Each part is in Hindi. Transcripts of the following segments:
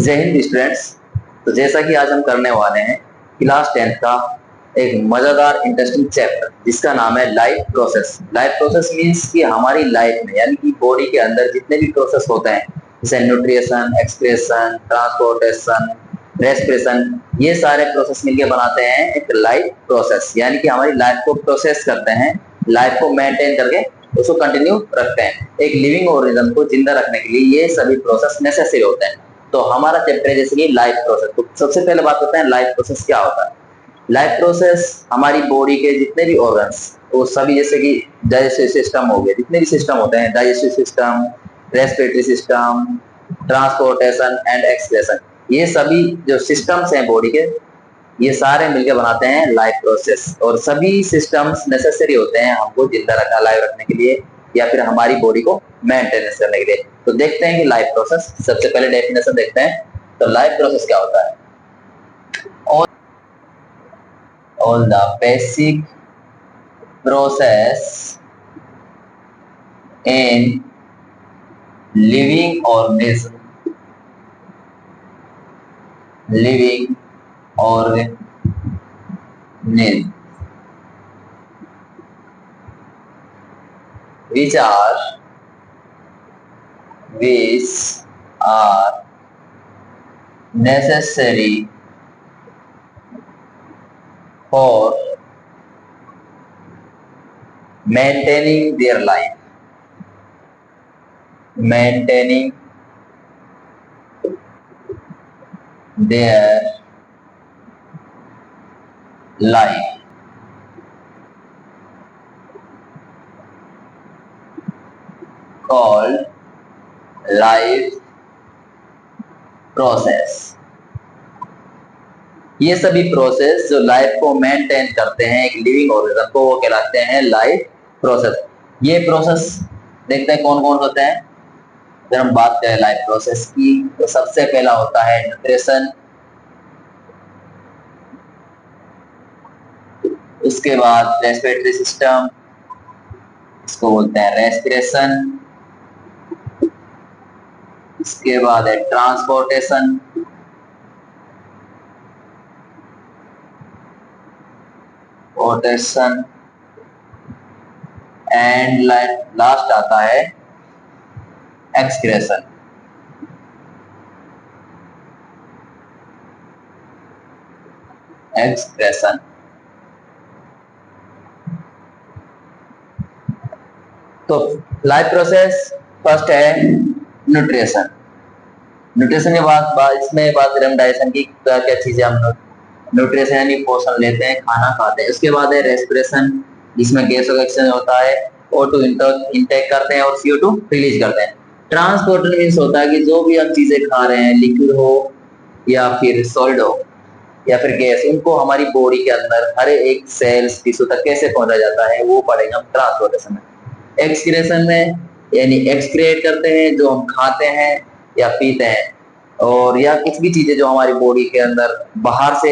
जय हिंद स्टूडेंट्स। तो जैसा कि आज हम करने वाले हैं क्लास 10th का एक मजेदार इंटरेस्टिंग चैप्टर जिसका नाम है life process. Life process means कि हमारी लाइफ में यानी कि बॉडी के अंदर जितने भी प्रोसेस होते हैं जैसे न्यूट्रिशन, एक्सक्रीशन, ट्रांसपोर्टेशन, रेस्पिरेशन, ये सारे प्रोसेस मिलके बनाते हैं एक लाइफ प्रोसेस। यानी कि हमारी लाइफ को प्रोसेस करते हैं, लाइफ को मेंटेन करके उसको कंटिन्यू रखते हैं। एक लिविंग ऑर्गेनिज्म को जिंदा रखने के लिए ये सभी प्रोसेस नेसेसरी होते हैं। तो हमारा चैप्टर है जैसे कि लाइफ प्रोसेस। तो सबसे पहले बात करते हैं लाइफ प्रोसेस क्या होता है। लाइफ प्रोसेस हमारी बॉडी के जितने भी ऑर्गन्स वो सभी जैसे कि डाइजेस्टिव सिस्टम हो गए, जितने भी सिस्टम होते हैं digestive system, respiratory system, transportation and excretion, ये सभी जो सिस्टम्स हैं बॉडी के ये सारे मिलकर बनाते हैं लाइफ प्रोसेस। और सभी सिस्टम्स नेसेसरी होते हैं हमको जिंदा रखना, लाइव रखने के लिए या फिर हमारी बॉडी को मेंटेनेंस करने के लिए। तो देखते हैं कि लाइफ प्रोसेस, सबसे पहले डेफिनेशन देखते हैं। तो लाइफ प्रोसेस क्या होता है? All the basic process in living organism which are necessary for maintaining their life. Called life process. ये सभी प्रोसेस जो लाइफ को मेंटेन करते हैं एक लिविंग ऑर्गेनिज्म को, वो कहलाते हैं लाइफ प्रोसेस। ये प्रोसेस देखते हैं कौन कौन होते हैं। अगर हम बात करें लाइफ प्रोसेस की तो सबसे पहला होता है न्यूट्रिशन, उसके बाद रेस्पिरेटरी सिस्टम, इसको बोलते हैं रेस्पिरेशन, इसके बाद है ट्रांसपोर्टेशन, एंड लास्ट आता है एक्सक्रेशन। तो लाइफ प्रोसेस फर्स्ट है न्यूट्रिशन। न्यूट्रिशन के बाद इसमें बात करें डाइजेशन की, क्या क्या चीजें हम न्यूट्रिशन यानी पोषण लेते हैं, खाना खाते हैं। उसके बाद है रेस्पिरेशन जिसमें गैसों का एक्सचेंज होता है, O2 इंटेक करते हैं और CO2 रिलीज करते हैं। ट्रांसपोर्टर मीन्स होता है कि जो भी हम चीजें खा रहे हैं, लिक्विड हो या फिर सॉलिड हो या फिर गैस, उनको हमारी बॉडी के अंदर हर एक सेल्स टिश्यू तक कैसे पहुंचा जाता है वो पढ़ेंगे हम ट्रांसपोर्टेशन में। एक्सक्रीशन में यानी एक्सक्रिएट करते हैं जो हम खाते हैं या पीते हैं, और या कुछ भी चीजें जो हमारी बॉडी के अंदर बाहर से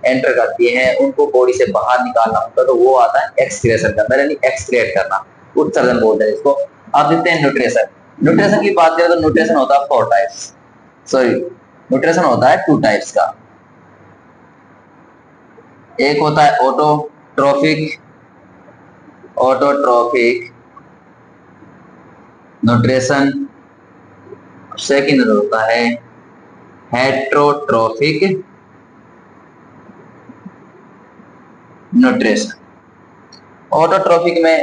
एंटर करती हैं उनको बॉडी से बाहर निकालना होता है, तो वो आता है एक्सक्रिएशन के अंदर यानी एक्सक्रिएट करना, उत्सर्जन बोलते हैं इसको। अब देखते हैं न्यूट्रिशन। न्यूट्रिशन की बात करें तो न्यूट्रिशन होता है 4 टाइप्स, सॉरी न्यूट्रिशन होता है 2 टाइप्स का। एक होता है ऑटोट्रोफिक न्यूट्रिशन, सेकंड होता है हेट्रोट्रोफिक न्यूट्रिशन। ऑटोट्रोफिक में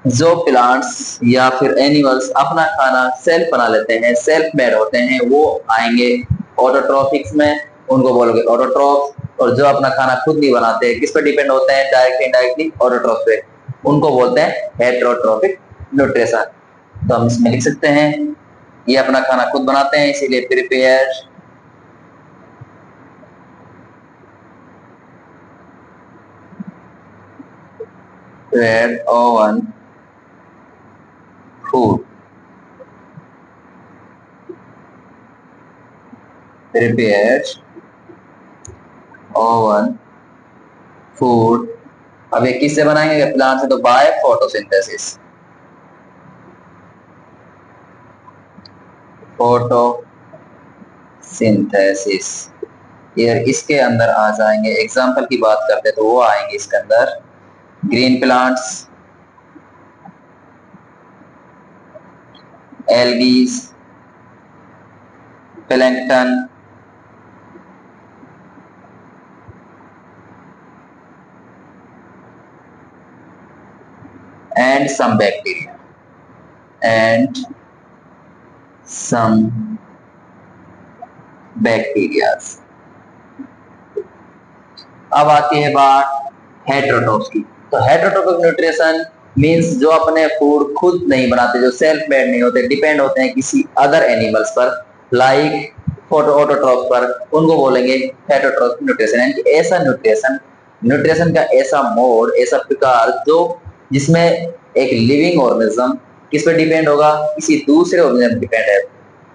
जो प्लांट्स या फिर एनिमल्स अपना खाना सेल्फ बना लेते हैं, सेल्फ मेड होते हैं, वो आएंगे ऑटोट्रोफिक्स में, उनको बोलोगे ऑटोट्रोफ। और जो अपना खाना खुद नहीं बनाते, किस पे डिपेंड होते हैं, डायरेक्टली इनडायरेक्टली ऑटोट्रोफ पे, उनको बोलते हैं हेट्रोट्रोफिक न्यूट्रिशन। तो हम इसमें लिख सकते हैं ये अपना खाना खुद बनाते हैं इसीलिए prepare oven food, prepare oven food. अब ये किससे बनाएंगे प्लांट से, तो बाय फोटोसिंथेसिस। सिंथेसिस। ये इसके अंदर आ जाएंगे, एग्जाम्पल की बात करते तो वो आएंगे इसके अंदर green plants, algae, plankton, and some bacteria and some bacterias। अब आती है बात हेट्रोट्रोफ्स की। तो हेट्रोट्रोफिक न्यूट्रिशन मींस जो अपने फूड खुद नहीं बनाते, जो सेल्फ मेड नहीं होते, डिपेंड होते हैं किसी अदर एनिमल्स पर, लाइक ऑटोट्रॉफ पर, उनको बोलेंगे हेट्रोट्रोफिक न्यूट्रिशन। यानी ऐसा न्यूट्रिशन, न्यूट्रिशन का ऐसा मोड, ऐसा प्रकार जो जिसमें एक लिविंग ऑर्गेनिज्म किस पे डिपेंड होगा, किसी दूसरे ऑर्गेनिज्म डिपेंड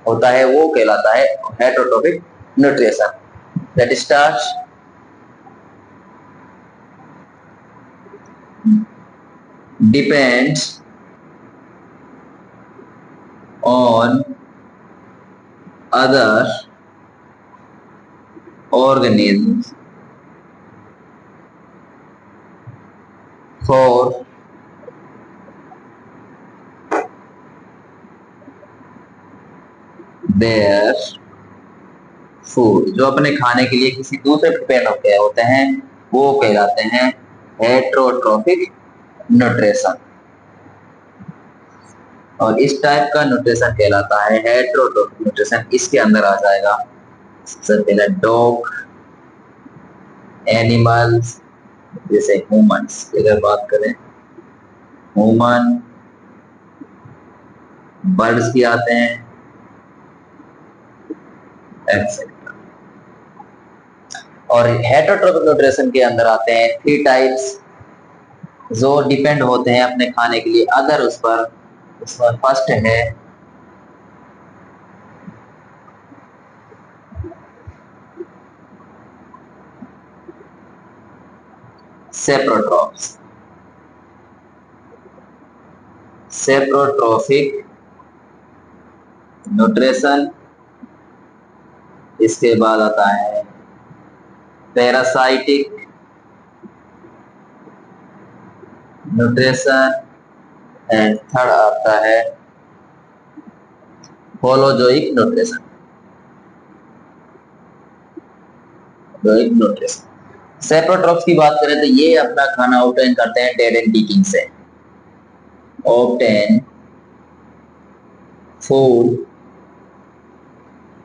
होता है, वो कहलाता है heterotrophic nutrition. That start depends on other organisms for their food। जो अपने खाने के लिए किसी दूसरे पे डिपेंड होते हैं वो कहलाते हैं हेट्रोट्रोफिक न्यूट्रिशन। और इस टाइप का न्यूट्रिशन कहलाता है हेट्रोट्रोफिक न्यूट्रिशन। इसके अंदर आ जाएगा सबसे पहले डॉग, एनिमल्स जैसे ह्यूमंस की अगर बात करें, ह्यूमन, बर्ड्स भी आते हैं, एक्सेट्रा। और हेट्रोट्रोफिक न्यूट्रिशन के अंदर आते हैं 3 टाइप्स जो डिपेंड होते हैं अपने खाने के लिए अदर उस पर। उसमें फर्स्ट है सेप्रोट्रॉप्स, सेप्रोट्रोफिक न्यूट्रिशन। इसके बाद आता है पैरासाइटिक न्यूट्रिशन एंड थर्ड आता है होलोजोइक न्यूट्रिशन। सेप्रोट्रॉप्स की बात करें तो ये अपना खाना ऑब्टेन करते हैं डेड एंड डिकिंग से। Obtain food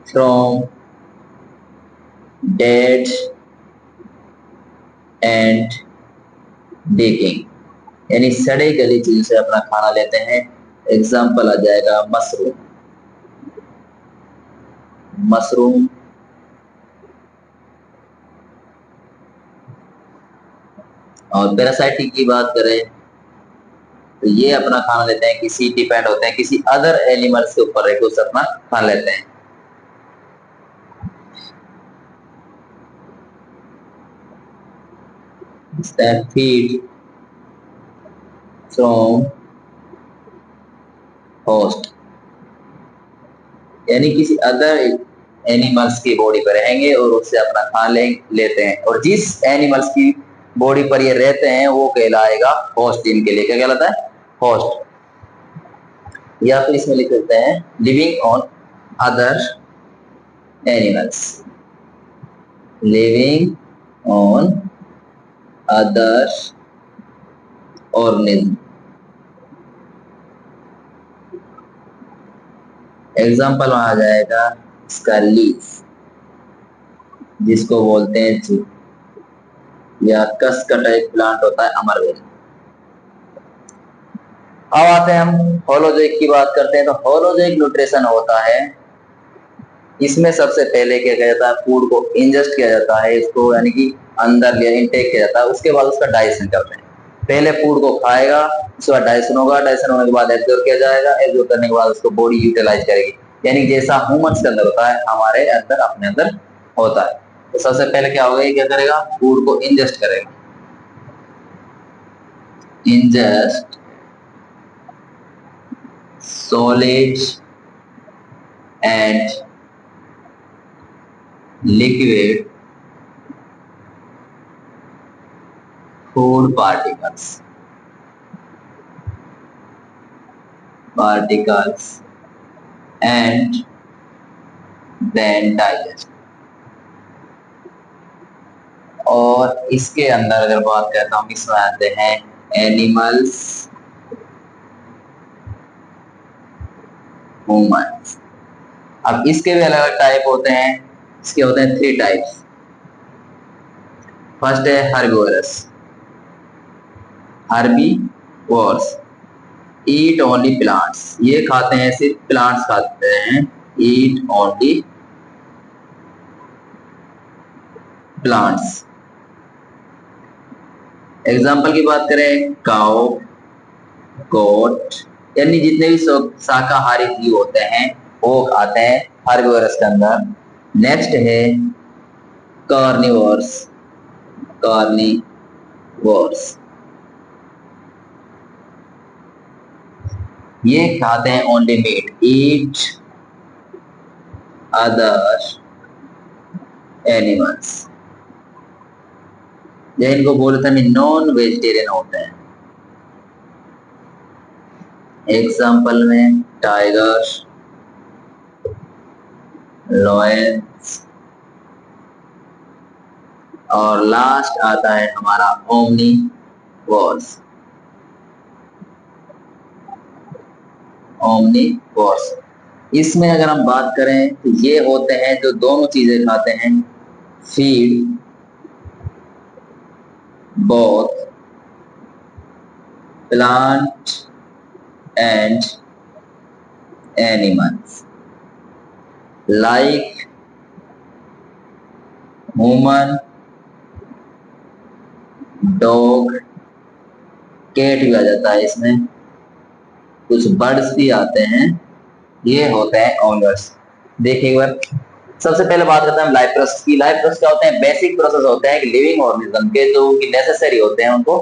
from dead and डिकिंग, यानी सड़े गली चीजों से अपना खाना लेते हैं। एग्जाम्पल आ जाएगा मशरूम, मशरूम, और पैरासाइटिक की बात करें तो ये अपना खाना लेते हैं, किसी डिपेंड होते हैं किसी अदर एनिमल्स के ऊपर रहकर उससे अपना खाना लेते हैं। that feed from host, यानी किसी अदर एनिमल्स की बॉडी पर रहेंगे और उससे अपना खाना लेते हैं। और जिस एनिमल्स की बॉडी पर ये रहते हैं वो कहलाएगा होस्ट। इनके लिए क्या कहलाता है? होस्ट। या फिर इसमें लिख देते हैं living on other animals, living on other organism. Example आ जाएगा इसका लीफ, जिसको बोलते हैं जू, या कस का टाइप प्लांट होता है अमरवेल। अब आते हैं हम होलोजोइक की बात करते हैं। तो होलोजोइक न्यूट्रिशन होता है, इसमें सबसे पहले क्या किया जाता है, फूड को इंजेस्ट किया जाता है, इसको यानी कि अंदर लिया इंटेक किया जाता है, उसके बाद उसका डाइजेशन करते हैं। पहले फूड को खाएगा, उसके बाद डाइजेशन होगा, डाइजेशन होने के बाद एब्जॉर्ब किया जाएगा, एब्जॉर्ब करने के बाद उसको बॉडी यूटिलाइज करेगी। यानी जैसा ह्यूमंस के अंदर होता है हमारे अंदर अपने अंदर होता है। तो सबसे पहले क्या होगा, ये क्या करेगा, फूड को इंजेस्ट करेगा, ingest solid and liquid food particles and then digest। और इसके अंदर अगर बात करता हूँ इसमें आते हैं एनिमल्स, ह्यूमंस। अब इसके भी अलग अलग टाइप होते हैं। इसके होते हैं 3 टाइप्स। फर्स्ट है हर्बीवोर्स, ईट ओनली प्लांट्स। ये खाते हैं, सिर्फ प्लांट्स खाते हैं, ईट ओनली प्लांट्स। एग्जाम्पल की बात करें, काऊ, गोट, यानी जितने भी शाकाहारी जीव होते हैं वो आते हैं हर्बीवोरस के अंदर। नेक्स्ट है कार्निवोर्स, ये खाते हैं only meat, eat other animals. ये इनको बोलते हैं नॉन वेजिटेरियन होते हैं। एग्जाम्पल में टाइगर, लॉयंस, और लास्ट आता है हमारा ओमनीवोर्स। इसमें अगर हम बात करें तो ये होते हैं जो दोनों चीजें खाते हैं, feed both plant and animals like human, dog, cat भी आ जाता है इसमें, कुछ बर्ड्स भी आते हैं। ये होते हैं ओनर्स। देखिए एक बार, सबसे पहले बात करते हैं हम लाइफ प्रोसेस की। लाइफ प्रोसेस क्या होते हैं? बेसिक प्रोसेस होते हैं कि लिविंग ऑर्गेनिज्म के जो उनकी नेसेसरी होते हैं, उनको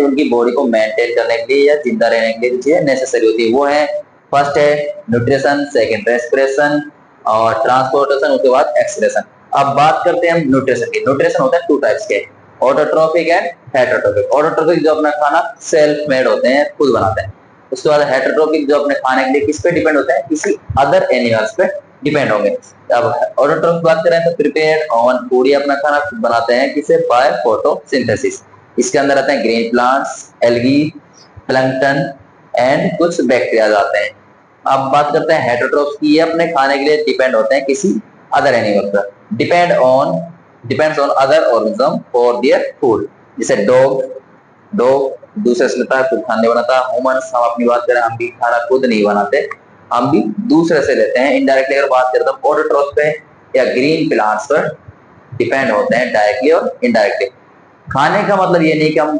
उनकी बॉडी को मेंटेन करने के लिए या जिंदा रहने के लिए जो चीजें नेसेसरी होती है वो है, फर्स्ट है न्यूट्रिशन, सेकंड रेस्पिरेशन और ट्रांसपोर्टेशन, उसके बाद एक्सक्रीशन। अब बात करते हैं हम न्यूट्रिशन की। न्यूट्रिशन होता है 2 टाइप्स के, ऑटोट्रोफिक एंड हेटेरोट्रोफिक। ऑटोट्रोफिक जो अपना खाना सेल्फ मेड होते हैं, खुद बनाते हैं। उसके बाद हेटेरोट्रोफिक जो अपने खाने के लिए किस पे डिपेंड होते हैं? किसी अदर एनिमल्स पे डिपेंड होंगे। अब ऑटोट्रोफिक बात करें तो प्रिपेयर्ड ऑन फूड, ये अपना खाना खुद बनाते हैं, किसे? By photosynthesis. इसके अंदर आते हैं green plants, algae, plankton and कुछ बैक्टीरिया आते हैं। अब बात करते हैं हेटेरोट्रोफ्स की, ये अपने खाने के लिए डिपेंड होते हैं किसी अदर एनिमल पर, depends on other organism for their food. जैसे डॉग दूसरे से लेता है, खुद खाने बनाता है। ह्यूमंस, हम अपनी बात करें, हम भी खाना खुद नहीं बनाते, हम भी दूसरे से लेते हैं। इनडायरेक्टली अगर बात करते हैं ऑटोट्रोफ पे या ग्रीन प्लांट्स पर डिपेंड होते हैं, डायरेक्टली और इनडायरेक्टली। खाने का मतलब ये नहीं कि हम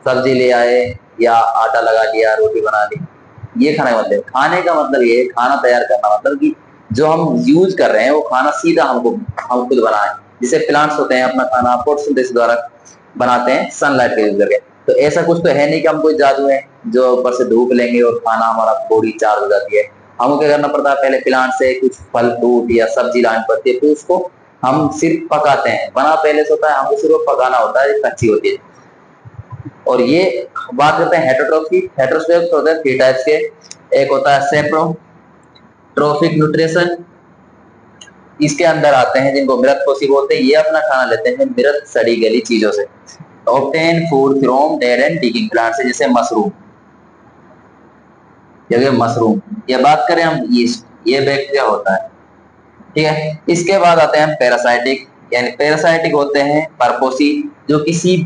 सब्जी ले आए या आटा लगा लिया, रोटी बना ली, ये खाने का मतलब। खाने का मतलब ये है, खाना तैयार करना मतलब कि जो हम यूज कर रहे हैं वो खाना सीधा हम खुद बनाए। जिसे प्लांट्स होते हैं अपना खाना फोटोसिंथेसिस द्वारा बनाते हैं, सनलाइट का यूज करके। तो ऐसा कुछ तो है नहीं कि हम कोई जादू है जो ऊपर से धूप लेंगे और खाना हमारा बॉडी चार्ज हो जाती है। हमको क्या करना पड़ता है? पहले प्लांट से कुछ फल फ्रूट या सब्जी लानी पड़ती है, फिर उसको हम सिर्फ पकाते हैं। बना पहले से होता है, हमको सिर्फ पकाना होता है, कच्ची होती है। और ये बात करते हैं हेटेरोट्रोफ की। हेटेरोट्रोफ होते हैं 3 टाइप्स के। एक होता है सेप्रोट्रोफिक न्यूट्रिशन, इसके अंदर आते हैं जिनको मृतपोषी बोलते हैं। ये अपना खाना लेते हैं मृत सड़ी गली चीजों से। Obtain food from dead and डिकिंग plant से, जैसे मशरूम, या बात करें हम यीस्ट, ये बैक्टीरिया होता है, ठीक है। इसके बाद आते हैं हम पैरासाइटिक, यानी पैरासाइटिक होते हैं परपोषी, जो किसी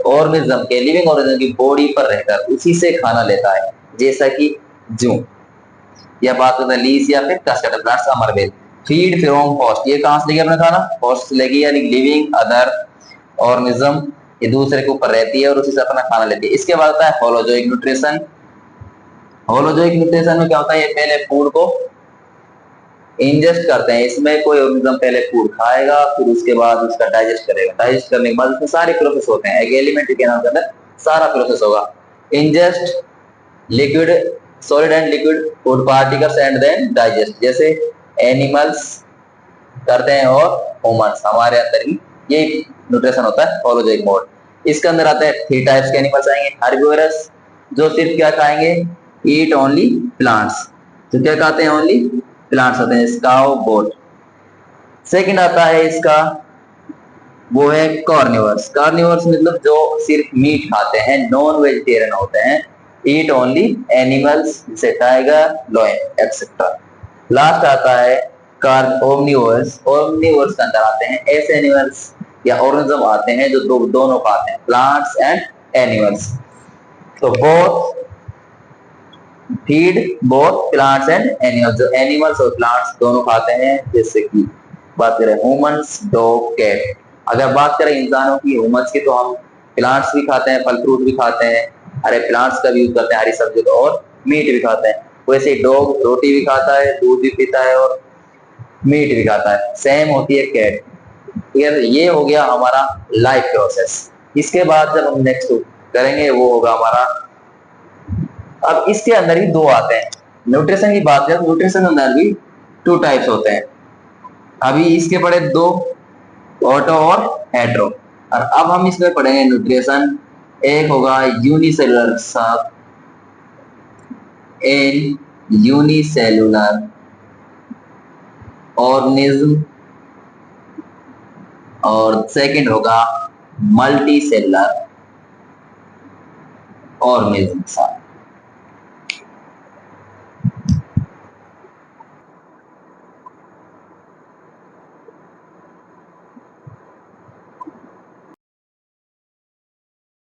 ऑर्गेनिज्म के, लिविंग ऑर्गेनिज्म की बॉडी पर रहकर उसी से खाना लेता है, जैसा कि जू, या बात करते हैं लीस या फिर कस्टर्ड प्लांट्स, अमरबेल। फीड फ्रॉम होस्ट, ये कहां से लेगी अपना खाना? होस्ट से लेगी, यानी लिविंग अदर ऑर्गेनिज्म ये दूसरे के ऊपर रहती है और उसी से अपना खाना लेती है। इसके बाद आता है होलोजोइक न्यूट्रिशन। होलोजोइक न्यूट्रिशन में क्या होता है? ये पहले फूड को इंजेस्ट करते हैं। इसमें कोई ऑर्गेनिज्म पहले फूड खाएगा, फिर उसके बाद उसका डाइजेस्ट करेगा। डाइजेस्ट करने के बाद उसमें सारे प्रोसेस होते हैं, एक एलिमेंट्री के नाम के अंदर सारा प्रोसेस होगा। Ingest liquid, solid and liquid food particles and then digest. जैसे एनिमल्स करते हैं और ह्यूमंस हमारे अंदर ही ये न्यूट्रिशन होता है होलोजोइक मोड। इसके अंदर आते हैं 3 टाइप्स के एनिमल्स आएंगे। हर्बिवोरस जो सिर्फ क्या खाएंगे, ईट ओनली प्लांट्स, तो क्या खाते हैं, ओनली प्लांट्स होते हैं, काउ गोट। सेकंड आता है इसका, वो है कार्निवर्स। कार्निवर्स मतलब जो सिर्फ मीट खाते हैं, नॉन वेजिटेरियन होते हैं, ईट ओनली एनिमल्स जैसे टाइगर, लॉयन एक्सेट्रा। लास्ट आता है ओमनिवर्स। ओमनिवर्स के अंदर आते हैं ऐसे एनिमल्स या ऑर्गेनिज्म आते हैं जो दोनों खाते हैं, प्लांट्स एंड एनिमल्स। तो both feed both plants and animals, जो एनिमल्स और प्लांट्स दोनों खाते हैं, जैसे कि बात करें ह्यूमंस, डॉग, कैट। अगर बात करें इंसानों की, ह्यूमंस की, तो हम प्लांट्स भी खाते हैं, फल फ्रूट भी खाते हैं, हरे प्लांट्स का भी यूज करते हैं, हरी सब्जी का, और मीट भी खाते हैं। वैसे डॉग रोटी भी खाता है, दूध भी पीता है और मीट भी खाता है। सेम होती है कैट। ये हो गया हमारा लाइफ प्रोसेस। इसके बाद जब हम नेक्स्ट करेंगे वो होगा हमारा, अब इसके अंदर ही दो आते हैं। न्यूट्रिशन की बात करें, न्यूट्रिशन के अंदर भी 2 टाइप्स होते हैं। अभी इसके पढ़े 2, ऑटो और हेट्रो। और अब हम इसमें पढ़ेंगे न्यूट्रिशन। एक होगा यूनिसेलुलर सब, एन यूनिसेलुलर ऑर्गेनिज्म, और सेकंड होगा मल्टी सेलुलर ऑर्गेनिज्म।